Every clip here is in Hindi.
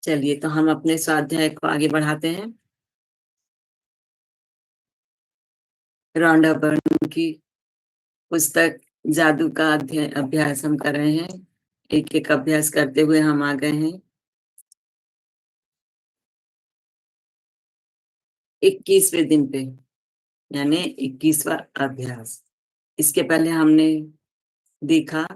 चलिए, तो हम अपने स्वाध्याय को आगे बढ़ाते हैं। रॉन्डा बर्न की पुस्तक जादू का अभ्यास हम कर रहे हैं। एक एक अभ्यास करते हुए हम आ गए हैं 21वें दिन पे, यानी 21वां अभ्यास। इसके पहले हमने देखा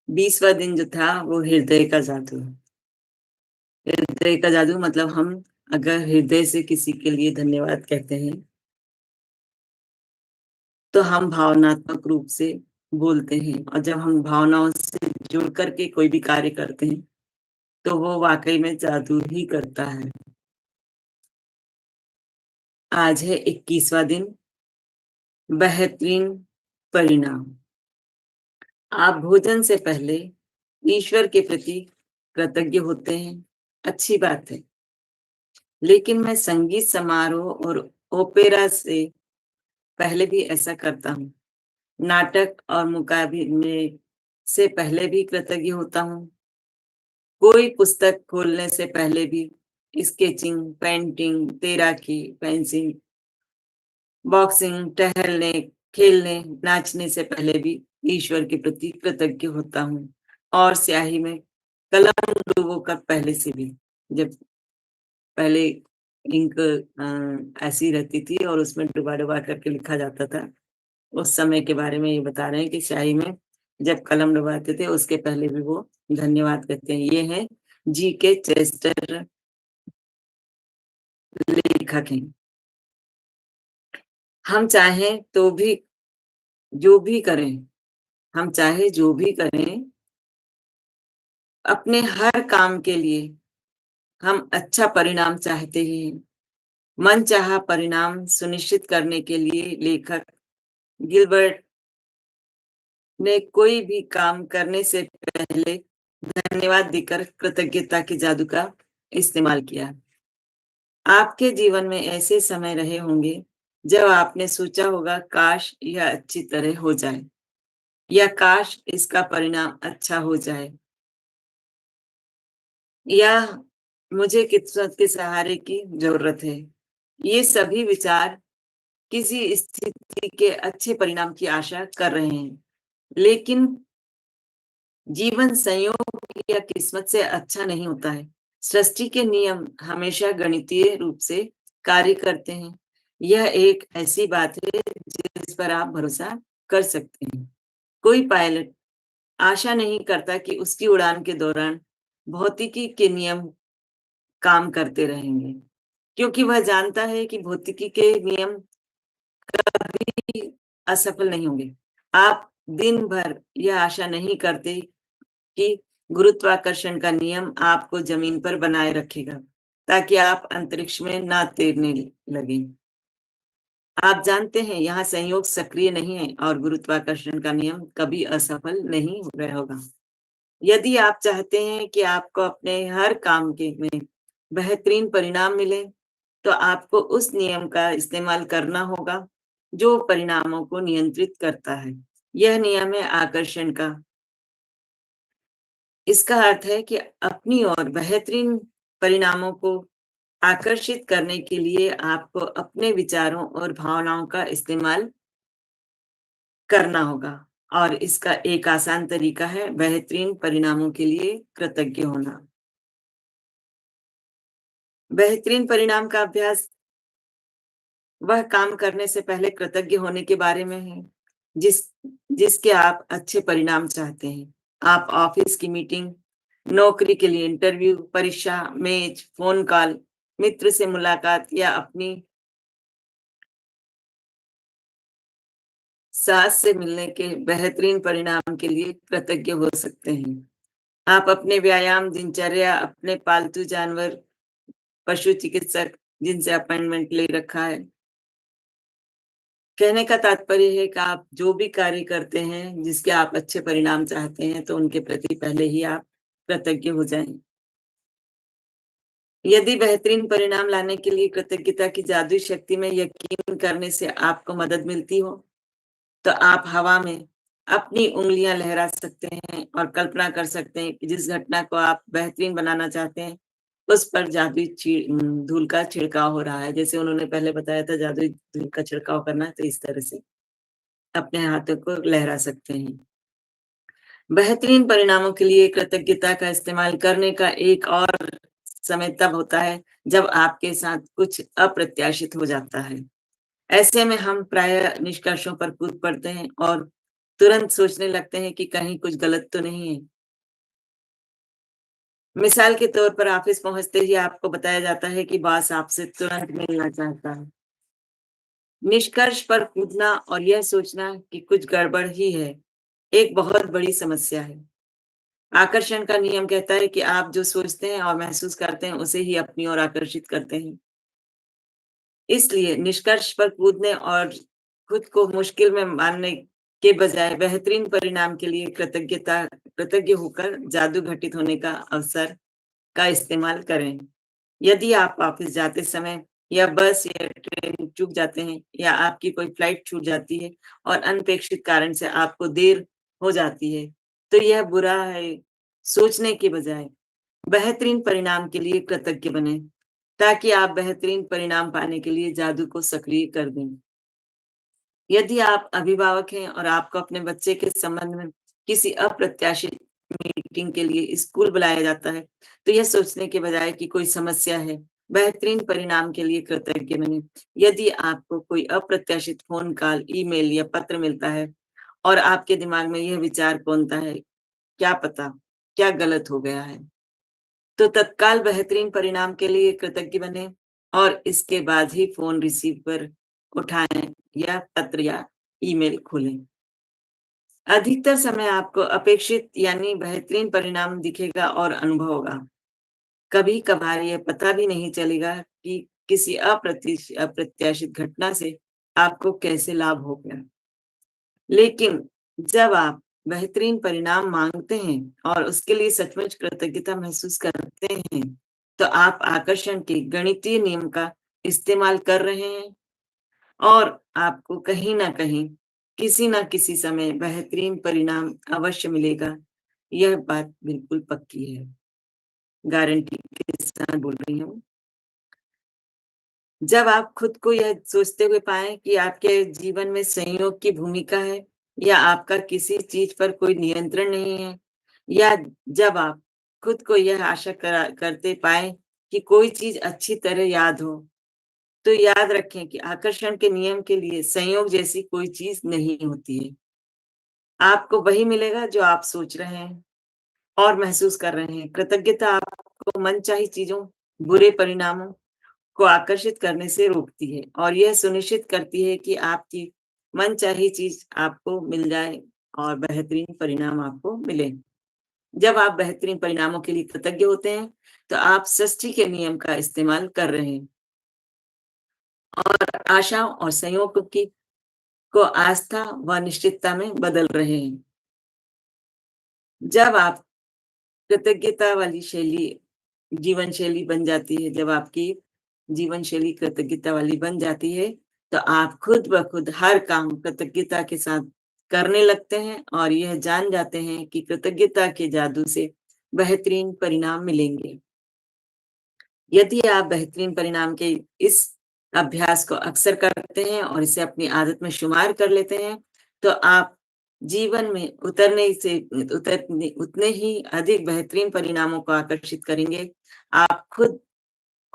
20वां दिन जो था वो हृदय का जादू। हृदय का जादू मतलब हम अगर हृदय से किसी के लिए धन्यवाद कहते हैं तो हम भावनात्मक रूप से बोलते हैं, और जब हम भावनाओं से जुड़ करके कोई भी कार्य करते हैं तो वो वाकई में जादू ही करता है। आज है 21वां दिन, बेहतरीन परिणाम। आप भोजन से पहले ईश्वर के प्रति कृतज्ञ होते हैं, अच्छी बात है। लेकिन मैं संगीत समारोह और ओपेरा से पहले भी ऐसा करता हूँ। नाटक और मुकाबले से पहले भी कृतज्ञ होता हूँ। कोई पुस्तक खोलने से पहले भी स्केचिंग, पेंटिंग, तैराकी, पेंसिल, बॉक्सिंग, टहलने, खेलने, नाचने से पहले भी ईश्वर के प्रति कृतज्ञ होता हूँ। और स्याही में कलम डुबो कर पहले से भी, जब पहले इंक ऐसी रहती थी और उसमें डुबा-डुबा करके लिखा जाता था, उस समय के बारे में ये बता रहे हैं कि स्याही में जब कलम डुबाते थे उसके पहले भी वो धन्यवाद कहते हैं। ये है जी.के. चेस्टर, लेखक हैं। हम चाहें तो भी जो भी करें, हम चाहे जो भी करें, अपने हर काम के लिए हम अच्छा परिणाम चाहते ही हैं। मनचाहा परिणाम सुनिश्चित करने के लिए लेखक गिलबर्ट ने कोई भी काम करने से पहले धन्यवाद देकर कृतज्ञता के जादू का इस्तेमाल किया। आपके जीवन में ऐसे समय रहे होंगे जब आपने सोचा होगा काश यह अच्छी तरह हो जाए, या काश इसका परिणाम अच्छा हो जाए, या मुझे किस्मत के सहारे की जरूरत है। ये सभी विचार किसी स्थिति के अच्छे परिणाम की आशा कर रहे हैं, लेकिन जीवन संयोग या किस्मत से अच्छा नहीं होता है। सृष्टि के नियम हमेशा गणितीय रूप से कार्य करते हैं। यह एक ऐसी बात है जिस पर आप भरोसा कर सकते हैं। कोई पायलट आशा नहीं करता कि उसकी उड़ान के दौरान भौतिकी के नियम काम करते रहेंगे, क्योंकि वह जानता है कि भौतिकी के नियम कभी असफल नहीं होंगे। आप दिन भर यह आशा नहीं करते कि गुरुत्वाकर्षण का नियम आपको जमीन पर बनाए रखेगा, ताकि आप अंतरिक्ष में ना तैरने लगें। आप जानते हैं यहाँ संयोग सक्रिय नहीं है और गुरुत्वाकर्षण का नियम कभी असफल नहीं हो रहा होगा। यदि आप चाहते हैं कि आपको अपने हर काम के में बेहतरीन परिणाम मिले, तो आपको उस नियम का इस्तेमाल करना होगा जो परिणामों को नियंत्रित करता है। यह नियम है आकर्षण का। इसका अर्थ है कि अपनी ओर बेहतरीन परिणामों को आकर्षित करने के लिए आपको अपने विचारों और भावनाओं का इस्तेमाल करना होगा, और इसका एक आसान तरीका है बेहतरीन परिणामों के लिए कृतज्ञ होना। बेहतरीन परिणाम का अभ्यास वह काम करने से पहले कृतज्ञ होने के बारे में है जिस जिसके आप अच्छे परिणाम चाहते हैं। आप ऑफिस की मीटिंग, नौकरी के लिए इंटरव्यू, परीक्षा, मेज, फोन कॉल, मित्र से मुलाकात या अपनी सास से मिलने के बेहतरीन परिणाम के लिए कृतज्ञ हो सकते हैं। आप अपने व्यायाम दिनचर्या, अपने पालतू जानवर, पशु चिकित्सक जिनसे अपॉइंटमेंट ले रखा है। कहने का तात्पर्य है कि आप जो भी कार्य करते हैं, जिसके आप अच्छे परिणाम चाहते हैं, तो उनके प्रति पहले ही आप कृतज्ञ हो जाएं। यदि बेहतरीन परिणाम लाने के लिए कृतज्ञता की जादुई शक्ति में यकीन करने से आपको मदद मिलती हो, तो आप हवा में अपनी उँगलियाँ लहरा सकते हैं और कल्पना कर सकते हैं कि जिस घटना को आप बेहतरीन बनाना चाहते हैं, उस पर जादुई धूल का छिड़काव हो रहा है। जैसे उन्होंने पहले बताया था जादुई धूल का छिड़काव करना, तो इस तरह से अपने हाथों को लहरा सकते हैं। बेहतरीन परिणामों के लिए कृतज्ञता का इस्तेमाल करने का एक और समय तब होता है, जब आपके साथ कुछ अप्रत्याशित हो जाता है। ऐसे में हम प्रायः निष्कर्षों पर कूद पड़ते हैं और तुरंत सोचने लगते हैं कि कहीं कुछ गलत तो नहीं है। मिसाल के तौर पर ऑफ़िस पहुँचते ही आपको बताया जाता है कि बॉस आपसे तुरंत मिलना चाहता है। निष्कर्ष पर कूदना और यह सोचना कि कुछ गड़बड़ ही है, एक बहुत बड़ी समस्या है। आकर्षण का नियम कहता है कि आप जो सोचते हैं और महसूस करते हैं, उसे ही अपनी ओर आकर्षित करते हैं। इसलिए निष्कर्ष पर कूदने और खुद को मुश्किल में मानने के बजाय बेहतरीन परिणाम के लिए कृतज्ञ होकर जादू घटित होने का अवसर का इस्तेमाल करें। यदि आप ऑफ़िस जाते समय या बस या ट्रेन चूक जाते हैं या आपकी कोई फ्लाइट छूट जाती है और अनपेक्षित कारण से आपको देर हो जाती है, तो यह बुरा है सोचने के बजाय बेहतरीन परिणाम के लिए कृतज्ञ बनें, ताकि आप बेहतरीन परिणाम पाने के लिए जादू को सक्रिय कर दें। यदि आप अभिभावक हैं और आपको अपने बच्चे के संबंध में किसी अप्रत्याशित मीटिंग के लिए स्कूल बुलाया जाता है, तो यह सोचने के बजाय कि कोई समस्या है, बेहतरीन परिणाम के लिए कृतज्ञ बनें। यदि आपको कोई अप्रत्याशित फ़ोन कॉल, ईमेल या पत्र मिलता है और आपके दिमाग में यह विचार कौंधता है, क्या पता, क्या गलत हो गया है? तो तत्काल बेहतरीन परिणाम के लिए कृतज्ञ बनें और इसके बाद ही फ़ोन रिसीवर उठाएँ या पत्र या ईमेल खोलें। अधिकतर समय आपको अपेक्षित यानी बेहतरीन परिणाम दिखेगा और अनुभव होगा। कभी-कभार यह पता भी नहीं चलेगा कि किसी अप्रत्याशित घटना से आपको कैसे लाभ हो गया। लेकिन जब आप बेहतरीन परिणाम माँगते हैं और उसके लिए सचमुच कृतज्ञता महसूस करते हैं, तो आप आकर्षण के गणितीय नियम का इस्तेमाल कर रहे हैं और आपको कहीं न कहीं, किसी न किसी समय बेहतरीन परिणाम अवश्य मिलेगा। यह बात बिल्कुल पक्की है। गारंटी के साथ बोल रही हूँ। जब आप खुद को यह सोचते हुए पाएँ कि आपके जीवन में संयोग की भूमिका है या आपका किसी चीज़ पर कोई नियंत्रण नहीं है, या जब आप खुद को यह आशा करते पाएँ कि कोई चीज़ अच्छी तरह याद हो, तो याद रखें कि आकर्षण के नियम के लिए संयोग जैसी कोई चीज़ नहीं होती है। आपको वही मिलेगा जो आप सोच रहे हैं और महसूस कर रहे हैं। कृतज्ञता आपको मनचाही चीज़ों, बुरे परिणामों को आकर्षित करने से रोकती है और यह सुनिश्चित करती है कि आपकी मनचाही चीज़ आपको मिल जाए और बेहतरीन परिणाम आपको मिले। जब आप बेहतरीन परिणामों के लिए कृतज्ञ होते हैं, तो आप सृष्टि के नियम का इस्तेमाल कर रहे हैं और आशाओं और संयोग को आस्था व निश्चितता में बदल रहे हैं। जब आप कृतज्ञता वाली जीवन शैली बन जाती है, जब आपकी जीवन शैली कृतज्ञता वाली बन जाती है, तो आप खुद ब खुद हर काम कृतज्ञता के साथ करने लगते हैं और यह जान जाते हैं कि कृतज्ञता के जादू से बेहतरीन परिणाम मिलेंगे। यदि आप बेहतरीन परिणाम के इस अभ्यास को अक्सर करते हैं और इसे अपनी आदत में शुमार कर लेते हैं, तो आप जीवन में उतने ही अधिक बेहतरीन परिणामों को आकर्षित करेंगे। आप खुद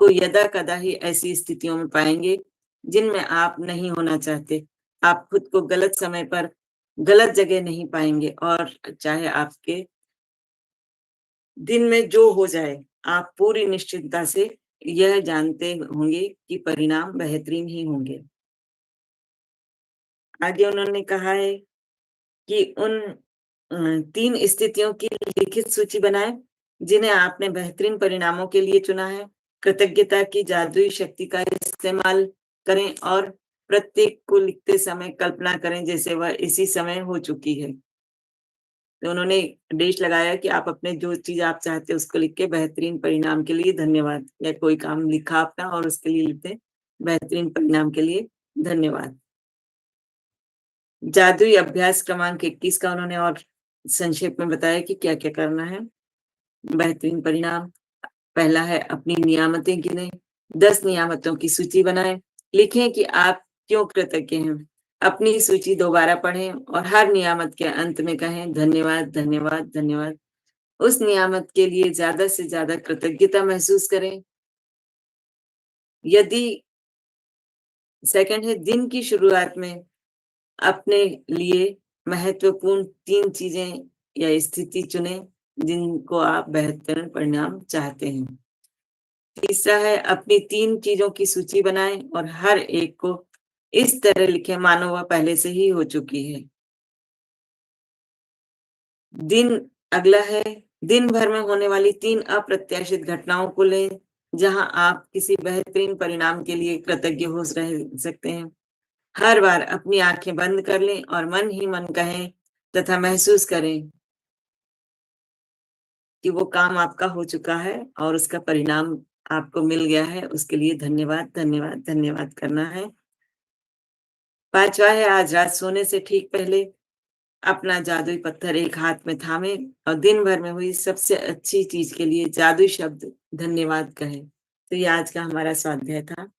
को यदा-कदा ही ऐसी स्थितियों में पाएँगे, जिनमें आप नहीं होना चाहते। आप खुद को गलत समय पर, गलत जगह नहीं पाएँगे और चाहे आपके दिन में जो हो जाए, आप पूरी निश्चिंतता से यह जानते होंगे कि परिणाम बेहतरीन ही होंगे। आगे उन्होंने कहा है कि उन 3 स्थितियों की लिखित सूची बनाएँ, जिन्हें आपने बेहतरीन परिणामों के लिए चुना है। कृतज्ञता की जादुई शक्ति का इस्तेमाल करें और प्रत्येक को लिखते समय कल्पना करें जैसे वह इसी समय हो चुकी है। तो उन्होंने डेश लगाया कि आप अपने जो चीज़ आप चाहते हैं उसको लिख के बेहतरीन परिणाम के लिए धन्यवाद, या कोई काम लिखा अपना और उसके लिए लिखते हैं बेहतरीन परिणाम के लिए धन्यवाद। जादुई अभ्यास क्रमांक 21 का उन्होंने और संक्षेप में बताया कि क्या-क्या करना है। बेहतरीन परिणाम, पहला है अपनी नियामतें गिनें, 10 नियामतों की सूची बनाएँ, लिखें कि आप क्यों कृतज्ञ हैं। अपनी सूची दोबारा पढ़ें और हर नियामत के अंत में कहें धन्यवाद, धन्यवाद, धन्यवाद। उस नियामत के लिए ज़्यादा से ज़्यादा कृतज्ञता महसूस करें। यदि सेकंड है दिन की शुरुआत में अपने लिए महत्वपूर्ण 3 चीज़ें या स्थिति चुनें, जिनको आप बेहतर परिणाम चाहते हैं। तीसरा है अपनी 3 चीज़ों की सूची बनाएँ और हर एक को इस तरह लिखें मानो वह पहले से ही हो चुकी है। दिन अगला है दिन भर में होने वाली 3 अप्रत्याशित घटनाओं को लें, जहाँ आप किसी बेहतरीन परिणाम के लिए कृतज्ञ हो रह सकते हैं। हर बार अपनी आँखें बंद कर लें और मन ही मन कहें तथा महसूस करें कि वो काम आपका हो चुका है और उसका परिणाम आपको मिल गया है, उसके लिए धन्यवाद, धन्यवाद, धन्यवाद करना है। 5वाँ है आज रात सोने से ठीक पहले अपना जादुई पत्थर एक हाथ में थामें और दिन भर में हुई सबसे अच्छी चीज़ के लिए जादुई शब्द धन्यवाद कहें। तो ये आज का हमारा स्वाध्याय था।